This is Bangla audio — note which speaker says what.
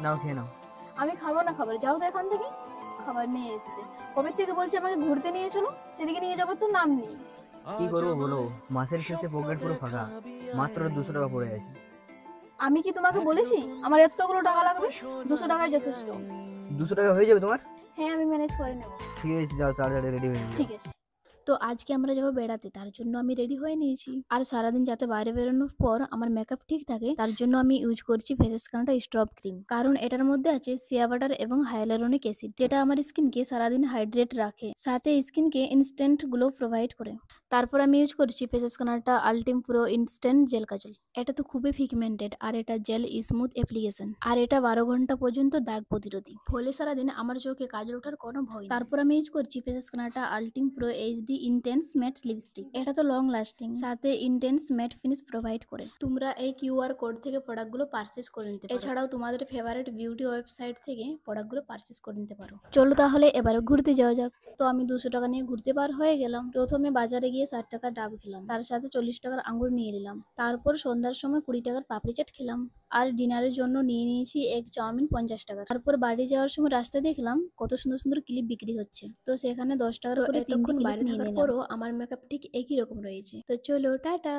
Speaker 1: নাও খেয়ে নাও।
Speaker 2: আমি খাবো না খাবার, যাও তো এখান থেকে। খাবার নিয়ে এসছে, কবে থেকে বলছে আমাকে ঘুরতে নিয়ে চলো, সেদিকে নিয়ে যাবার তো নাম নেই।
Speaker 1: কি করবো বলো, মাসের শেষে পকেট পুরো ফাঁকা, মাত্র 200 টাকা পড়ে আছে।
Speaker 2: আমি কি তোমাকে বলেছি আমার এতগুলো টাকা লাগবে? 200 টাকায় যথেষ্ট।
Speaker 1: 200 টাকা হয়ে যাবে তোমার?
Speaker 2: হ্যাঁ, আমি ম্যানেজ করে নেবো।
Speaker 1: ঠিক আছে, যাও তাড়াতাড়ি রেডি হয়ে যাও।
Speaker 2: ঠিক আছে। তো আজকে আমরা যাবো বেড়াতে, তার জন্য আমি রেডি হয়ে নিয়েছি। আর সারাদিন যাতে বাইরে বেরোনোর পর আমার মেকআপ ঠিক থাকে তার জন্য আমি ইউজ করছি ফেস কানাডা স্ট্রব ক্রিম, কারণ এটার মধ্যে আছে শিয়া বাটার এবং হাইয়ালুরোনিক অ্যাসিড, যেটা আমার স্কিনকে সারাদিন হাইড্রেট রাখে, সাথে স্কিনকে ইনস্ট্যান্ট গ্লো প্রোভাইড করে। তারপর আমি ইউজ করছি Faces Canada Ultime Pro instant gel kajal. এটা তো খুবই পিগমেন্টেড আর এটা জেল স্মুথ অ্যাপ্লিকেশন, আর এটা 12 ঘন্টা পর্যন্ত দাগ প্রতিরোধী, ফলে সারাদিন আমার চোখে কাজল ওঠার কোনো ভয় নেই। তারপর আমি ইউজ করছি Faces Canada Ultime Pro HD intense matte lipstick. এটা তো লং লাস্টিং, সাথে ইন্টেন্স ম্যাট ফিনিশ প্রোভাইড করে। তোমরা এই কিউআর কোড থেকে প্রোডাক্টগুলো পারচেজ করে নিতে পারো। এছাড়াও তোমাদের ফেভারিট বিউটি ওয়েবসাইট থেকে প্রোডাক্টগুলো পারচেজ করে নিতে পারো। চলো তাহলে এবারে ঘুরতে যাওয়া যাক। তো আমি 200 টাকা নিয়ে ঘুরতে বার হয়ে গেলাম। প্রথমে বাজারে গিয়ে 60 টাকার ডাব খেলাম, তার সাথে 40 টাকার আঙ্গুর নিয়ে নিলাম। তারপর সন্ধ্যার সময় 20 টাকার পাপড়ি চাট খেলাম। আর ডিনারের জন্য নিয়ে নিয়েছি এক চাউমিন 50 টাকা। তারপর বাড়ি যাওয়ার সময় রাস্তায় দেখলাম কত সুন্দর সুন্দর ক্লিপ বিক্রি হচ্ছে, তো সেখানে 10 টাকার করে এতক্ষণ বাইরে থাকার পরও আমার মেকআপ ঠিক একই রকম রয়েছে। তো চলো টাটা।